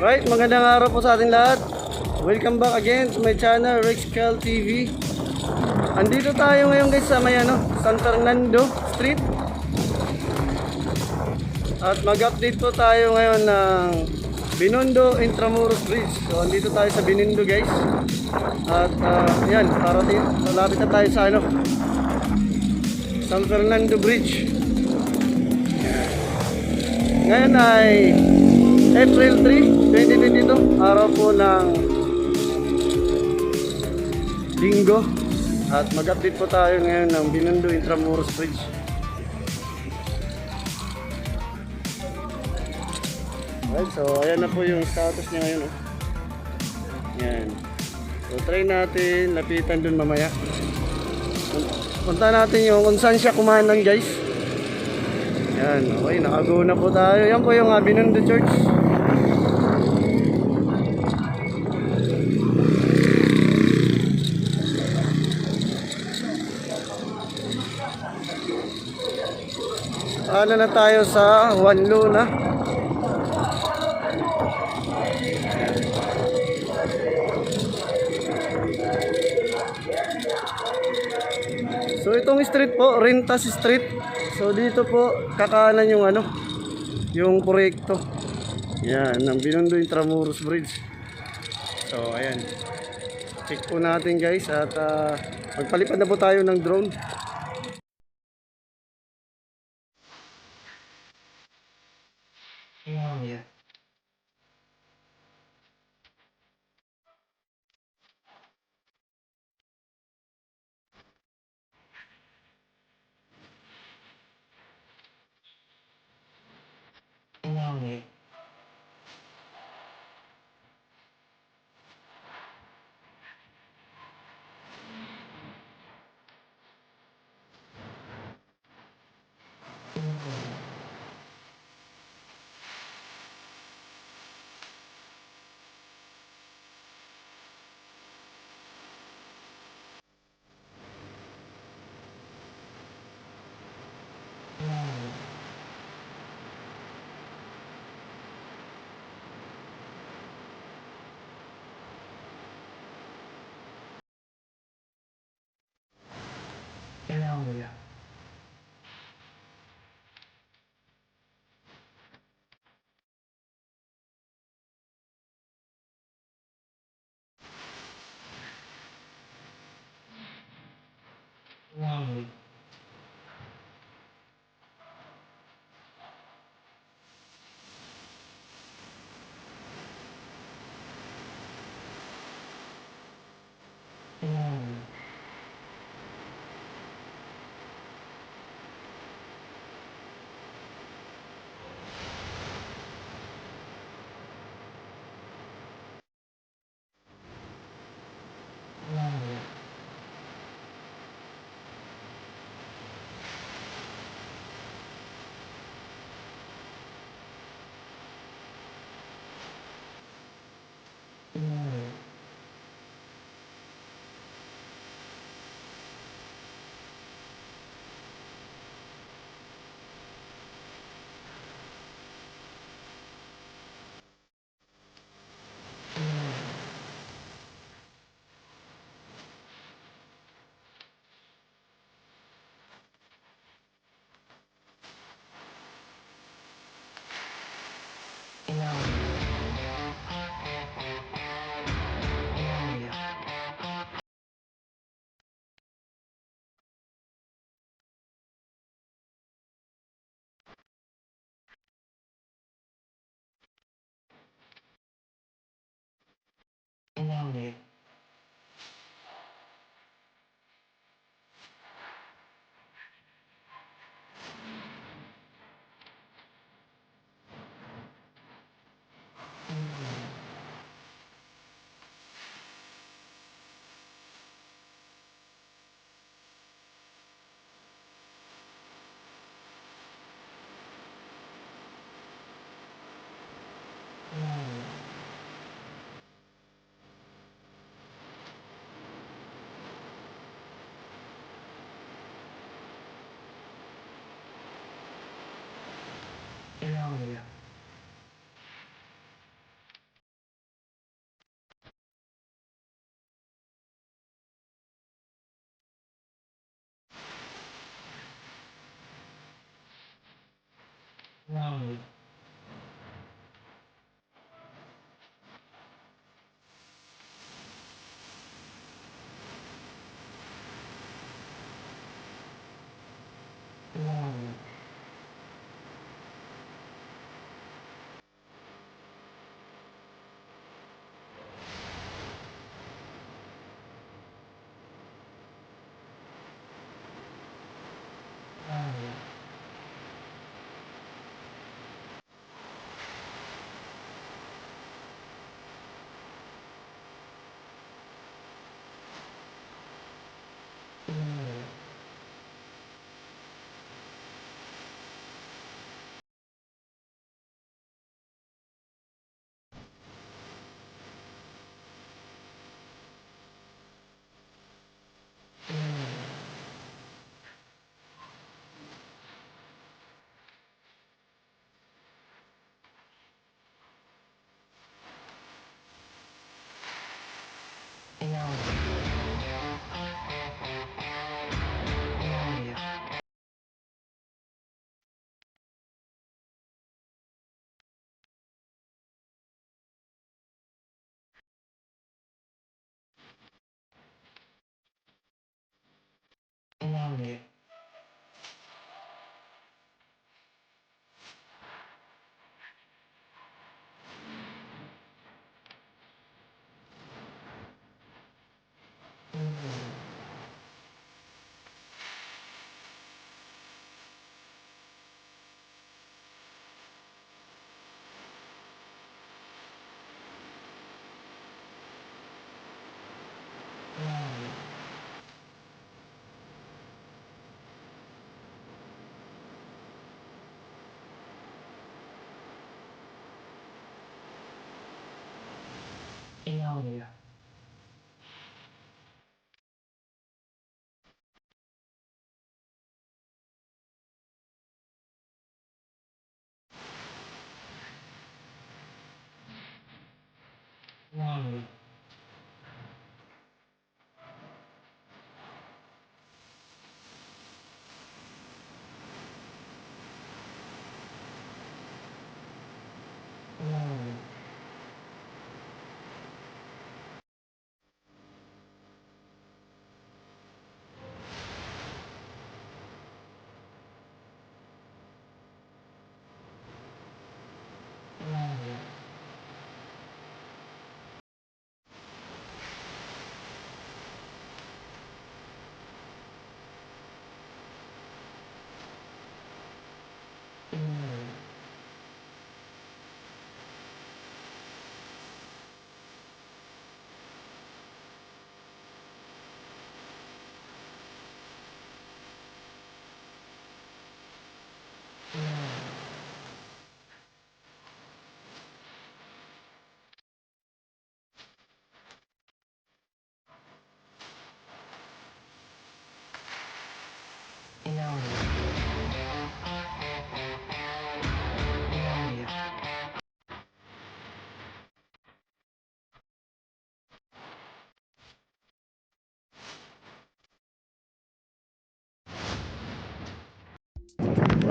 Right, magandang araw po sa ating lahat. Welcome back again to my channel, RickzCalTV. Andito tayo ngayon guys sa may San Fernando Street. At mag-update po tayo ngayon ng Binondo-Intramuros Bridge. So andito tayo sa Binondo guys. At yan, malapit na tayo sa San Fernando Bridge. Ngayon ay April 3, 2022, araw po ng Linggo. At mag-update po tayo ngayon ng Binondo-Intramuros Bridge. Alright, so ayan na po yung status niya ngayon. Ayan. So try natin, lapitan dun mamaya. Punta natin yung kung saan siya kumanan guys. Ayan, okay, nakago na po tayo. Yan po yung Binondo Church. Ano na tayo sa Wanlo na. So itong street po, Rentas Street. So dito po kakanan yung yung proyekto. Yan, ng Binondo-Intramuros Bridge. So ayan. Check po natin guys at magpalipad na po tayo ng drone. Yeah. Yeah.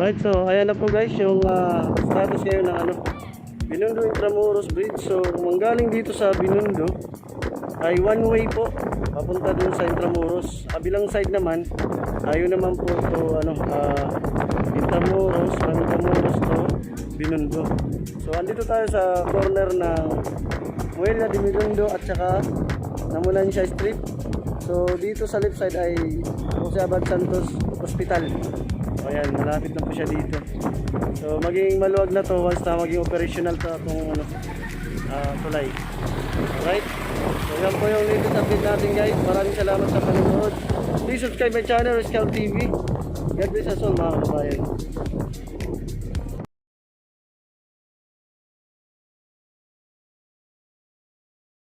Right, so ayan na po guys yung status ngayon ng Binondo-Intramuros Bridge. So manggaling dito sa Binondo ay one way po papunta dun sa Intramuros. Kabilang side naman ayun naman po to Intramuros, from Intramuros to Binondo. So andito tayo sa corner ng Muelle Dela Industria at saka Magallanes Street. So dito sa left side ay Jose Abad Santos Hospital. So ayan, malapit na po siya dito. So maging maluwag na to once na maging operational to itong tulay. Alright, so yan po yung latest update natin guys. Maraming salamat sa panonood. Please subscribe my channel, RickzCalTV. God bless us all mga kababayan.